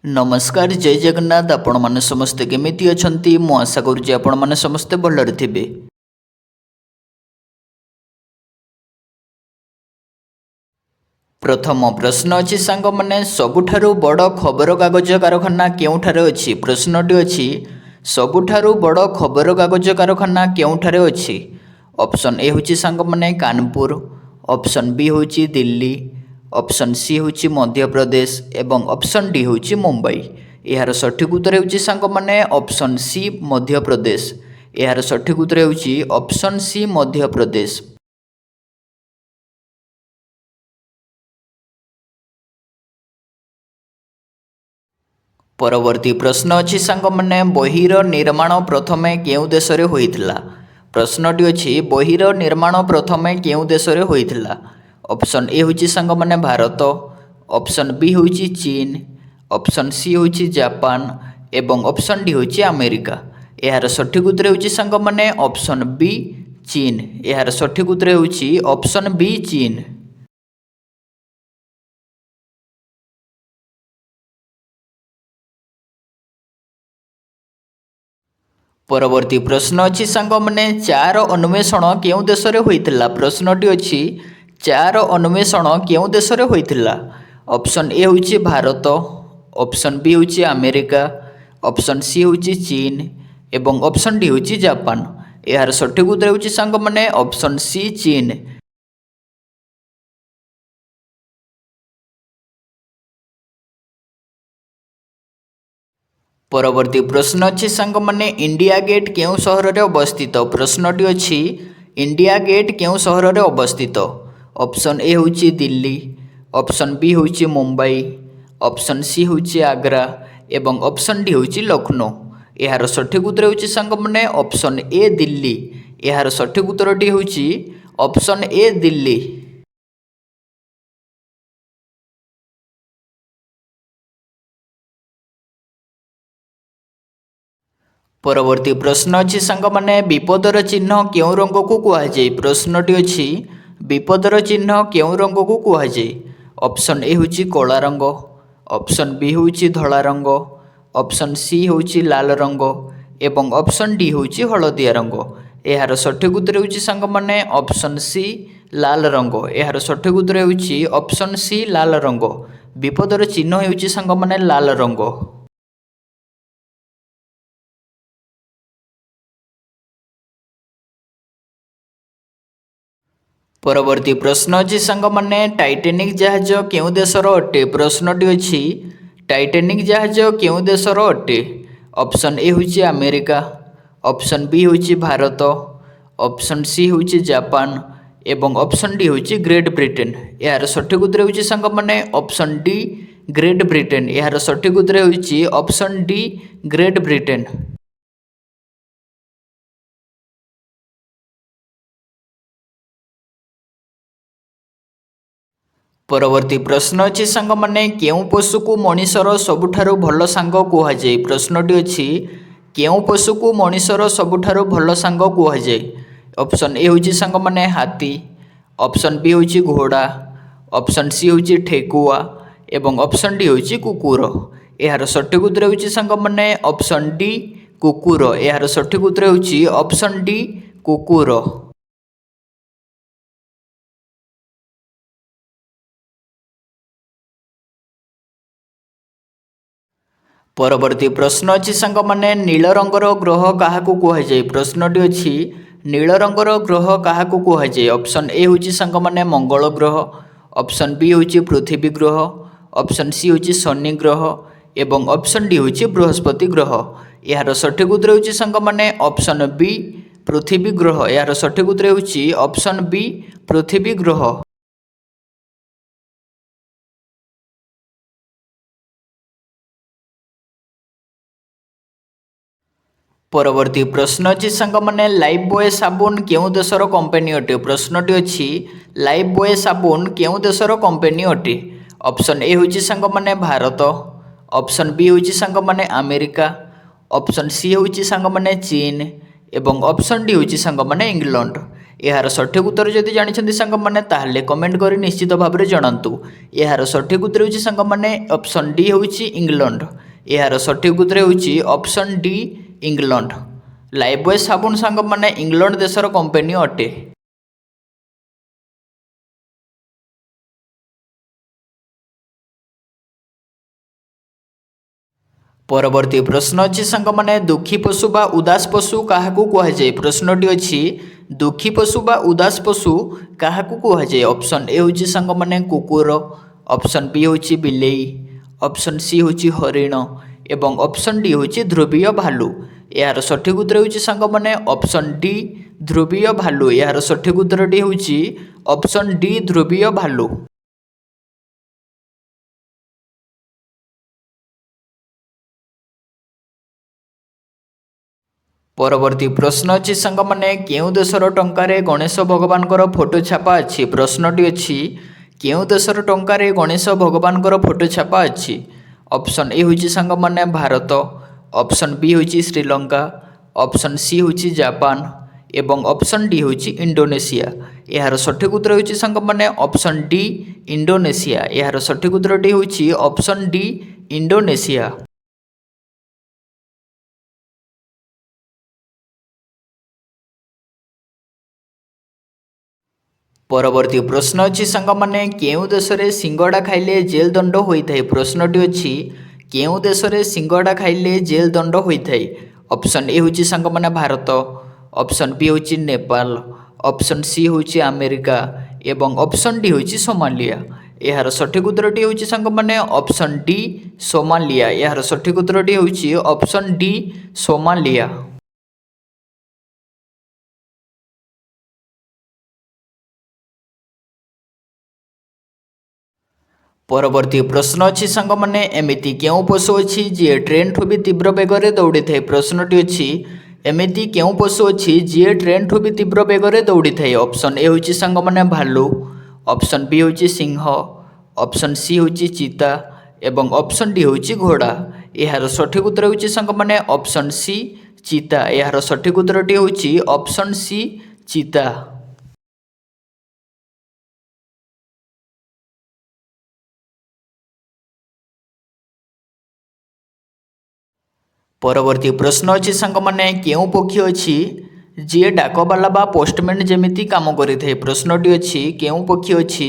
नमस्कार जय जगन्नाथ आपण माने समस्ते केमिति अछंती मु आशा करूची आपण माने समस्ते भलरे थिबे। प्रथम प्रश्न अछि सांग माने सबुठारु बड़ खबर कागज कारखाना केउठारे अछि। प्रश्नटी अछि सबुठारु बड़ खबर कागज कारखाना केउठारे अछि। ऑप्शन ए होची सांग माने कानपुर, ऑप्शन बी होची दिल्ली, ऑप्शन सी होची मध्य प्रदेश एवं ऑप्शन डी होची मुंबई। यार सठिक उत्तर होची सांग माने ऑप्शन सी मध्य प्रदेश। यार सठिक उत्तर होची ऑप्शन सी मध्य प्रदेश। परवर्ती प्रश्न अछि सांग माने बहिर निर्माण प्रथमे केउ देश रे होइथिला। प्रश्नटी अछि बहिर निर्माण प्रथमे केउ देश रे होइथिला। ऑप्शन ए होची सांग माने भारत, ऑप्शन बी होची चीन, ऑप्शन सी होची जापान एवं ऑप्शन डी होची अमेरिका। यार सठिक उत्तर होची सांग माने ऑप्शन बी चीन। यार सठिक उत्तर होची ऑप्शन बी चीन। परवर्ती प्रश्न अछि सांग माने चार अन्वेषण केउ देश रे होइथिला। प्रश्नटी अछि चार अन्वेषण केउ देश रे होइथिला। ऑप्शन ए होची भारत, ऑप्शन बी होची अमेरिका, ऑप्शन सी होची चीन एवं ऑप्शन डी होची जापान। यार सठिक उत्तर होची सांग माने ऑप्शन सी चीन। परवर्ती प्रश्न अछि सांग माने इंडिया गेट केउ शहर रे अवस्थित। प्रश्नटी अछि इंडिया गेट केउ शहर रे अवस्थित। ऑप्शन ए होची दिल्ली, ऑप्शन बी होची मुंबई, ऑप्शन सी होची आग्रा एवं ऑप्शन डी होची लखनऊ। यार सठिक उत्तर होची सांग माने ऑप्शन ए दिल्ली। यार सठिक उत्तरटी होची ऑप्शन ए दिल्ली। परवर्ती प्रश्न अछि सांग माने विपदर चिन्ह केउ रंग को कुहा जाय। प्रश्नटी अछि विपदर चिन्ह केउ रंग को कुहा जाय। ऑप्शन ए होची कला रंग, ऑप्शन बी होची धला रंग, ऑप्शन सी होची लाल रंग एवं ऑप्शन डी होची हलदिया रंग। यार सठिक उत्तर होची सांग माने ऑप्शन सी लाल रंग। यार सठिक उत्तर होची ऑप्शन सी लाल रंग। विपदर चिन्ह होची सांग माने लाल रंग। परवर्ती प्रश्न अछि सांग माने टाइटैनिक जहाज केउ देशर अटे। प्रश्नटी अछि टाइटैनिक जहाज केउ देशर अटे। ऑप्शन ए होची अमेरिका, ऑप्शन बी होची भारत, ऑप्शन सी होची जापान एवं ऑप्शन डी होची ग्रेट ब्रिटेन। यार सठिक उत्तर होची सांग माने ऑप्शन डी ग्रेट ब्रिटेन। यार सठिक उत्तर होची ऑप्शन डी ग्रेट ब्रिटेन। परवर्ती प्रश्न अछि सांग माने केउ पशु को मनीषर सबुठारु भल सांग कुहा जाय। प्रश्नटी अछि केउ पशु को मनीषर सबुठारु भल सांग कुहा जाय। ऑप्शन ए होची सांग माने हाथी, ऑप्शन बी होची घोड़ा, ऑप्शन सी होची ठेकुआ एवं ऑप्शन डी होची कुकुर। यार सठिक उत्तर होची सांग माने ऑप्शन डी कुकुर। यार सठिक उत्तर होची ऑप्शन डी कुकुर। परवर्ती प्रश्न अछि सांग माने नील रंगर ग्रह काहाकू कुहा जाय। प्रश्नटी अछि नील रंगर ग्रह काहाकू कुहा जाय। ऑप्शन ए होची सांग माने मंगल ग्रह, ऑप्शन बी होची पृथ्वी ग्रह, ऑप्शन सी होची शनि ग्रह एवं ऑप्शन डी होची बृहस्पति ग्रह। यार सठिक उत्तर होची सांग माने ऑप्शन बी पृथ्वी ग्रह। यार सठिक उत्तर होची ऑप्शन बी पृथ्वी ग्रह। परवर्ती प्रश्न अछि सांग माने लाइफ बॉय साबुन केउ देशर कंपनी अटे। प्रश्नटी अछि लाइफ बॉय साबुन केउ देशर कंपनी अटे। ऑप्शन ए होची सांग माने भारत, ऑप्शन बी होची सांग माने अमेरिका, ऑप्शन सी होची सांग माने चीन एवं ऑप्शन डी होची सांग माने इंग्लैंड। यार सठिक उत्तर जदि जानिछन्ति सांग माने ताहले कमेंट करी निश्चित भाबरे जणांतु। यार सठिक उत्तर होची सांग माने ऑप्शन डी होची इंग्लैंड। यार सठिक उत्तर होची ऑप्शन डी इंग्लैंड। लाइफबॉय साबुन सांग माने इंग्लैंड देशर कंपनी अटे। परवर्ती प्रश्न अच्छी सांग माने दुखी पशु बा उदास पशु काहाकू कुहाଯାଏ। प्रश्नटी अच्छी दुखी पशु बा उदास पशु काहाकू कुहाଯାଏ। ऑप्शन ए होची सांग माने कुकुर, ऑप्शन बी होची बिलेई, ऑप्शन सी होची हरिण एवं ऑप्शन डी होची ध्रुवीय भालू। यार सठिक उत्तर होची सांग माने ऑप्शन डी ध्रुवीय भालू। यार सठिक उत्तरटी होची ऑप्शन डी ध्रुवीय भालू। परवर्ती प्रश्न अच्छी सांग माने केउ देशर टंकारे गणेश भगवानकर फोटो छापा अच्छी। प्रश्नटी अच्छी केउ देशर टंकारे गणेश भगवानकर फोटो छापा अच्छी। ऑप्शन ए होची सांग माने भारत, ऑप्शन बी होची श्रीलंका, ऑप्शन सी होची जापान एवं ऑप्शन डी होची इंडोनेशिया। यार सठिक उत्तर होची सांग माने ऑप्शन डी इंडोनेशिया। यार सठिक उत्तरटी होची ऑप्शन डी इंडोनेशिया। परवर्ती प्रश्न अच्छी सांग माने केउ देश रे सिंगड़ा खाइले जेल दंड होइथाय। प्रश्नटी अच्छी केउ देश रे सिंगड़ा खाइले जेल दंड होइथाय। ऑप्शन ए होची सांग माने भारत, ऑप्शन बी होची नेपाल, ऑप्शन सी होची अमेरिका एवं ऑप्शन डी होची सोमालिया। यार सठिक उत्तरटी होची सांग माने ऑप्शन डी सोमालिया। यार सठिक उत्तरटी होची ऑप्शन डी सोमालिया। परवर्ती प्रश्न अच्छी सांग माने एमिति केउ पशु अच्छी जी ट्रेन ठू भी तीव्र बेगर दौड़ी थाए। प्रश्नटी अच्छी एमिति केउ पशु अच्छी जी ट्रेन ठू भी तीव्र बेगर दौड़ी थाए। ऑप्शन ए होची सांग माने भालू, ऑप्शन बी होची सिंह, ऑप्शन सी होची चीता एवं ऑप्शन डी होची घोड़ा। यार सठिक उत्तर होची सांग माने ऑप्शन सी चीता। यार सठिक उत्तरटी होची ऑप्शन सी चीता। परवर्ती प्रश्न अच्छी सांग माने केउ पक्षी अच्छी जी डाकबाला बा पोस्टमैन जेमिति काम करिथाय। प्रश्नटी अच्छी केउ पक्षी अच्छी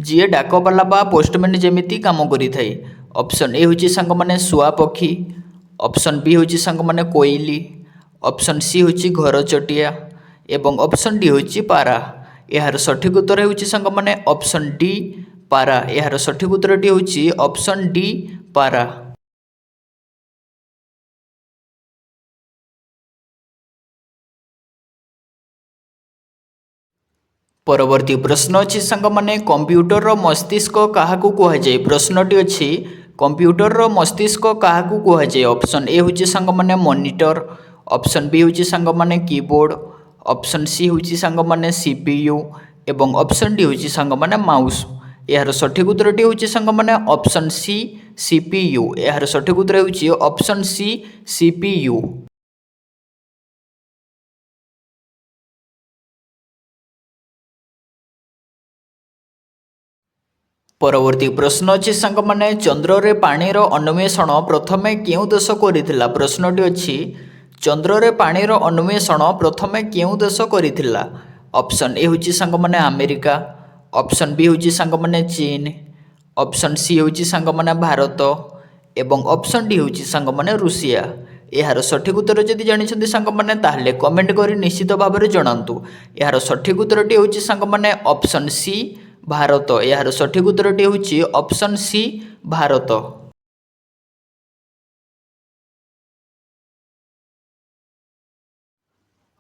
जी डाकबाला बा पोस्टमैन जेमिति काम करिथाय। ऑप्शन ए होची सांग माने सुआ पक्षी, ऑप्शन बी होची सांग माने कोइली, ऑप्शन सी होची घर चटिया एवं ऑप्शन डी होची पारा। यार सठिक उत्तर होची सांग माने ऑप्शन डी पारा। यार सठिक उत्तरटी होची ऑप्शन डी पारा। परवर्ती प्रश्न अच्छी सांग माने कंप्यूटर रो मस्तिष्क काहाकू कुहाଯାଏ। प्रश्नटी अच्छी कंप्यूटर रो मस्तिष्क काहाकू कुहाଯାଏ। ऑप्शन ए होची सांग माने मॉनिटर, ऑप्शन बी होची सांग माने कीबोर्ड, ऑप्शन सी होची सांग माने सीपीयू एवं ऑप्शन डी होची सांग माने माउस। यार सठिक उत्तरटी होची सांग माने ऑप्शन सी सीपीयू। यार सठिक उत्तर होची ऑप्शन सी सीपीयू। परवर्ती प्रश्न अच्छी सांग माने चंद्र रे पानी रो अन्वेषण प्रथमे केउ देश करिथिला। प्रश्नटी अच्छी चंद्र रे पानी रो अन्वेषण प्रथमे केउ देश करिथिला। ऑप्शन ए होची सांग माने अमेरिका, ऑप्शन बी होची सांग माने चीन, ऑप्शन सी होची सांग माने भारत एवं ऑप्शन डी होची सांग माने रूसिया। यार सठिक उत्तर जदि जानिछन्ती सांग माने ताहले कमेंट करी निश्चित भाव में जणांतु। यार सठिक उत्तरटी होची सांग माने ऑप्शन सी भारत। यार सठिक उत्तरटी होची ऑप्शन सी भारत।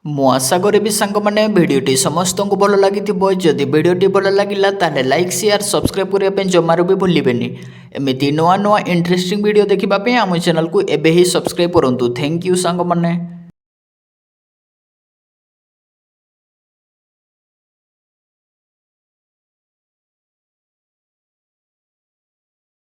मु आशा करी सांग मैंने भिडटी समस्त को भल लगी। जदि भिडटी भल लगे ताले लाइक शेयर सब्सक्राइब करने जमार भी भूलें। एमती नुआ नुआ इंटरेस्टिंग वीडियो देखापी आम चैनल को एबे ही सब्सक्राइब करूँ। थैंक यू सांग मैंने।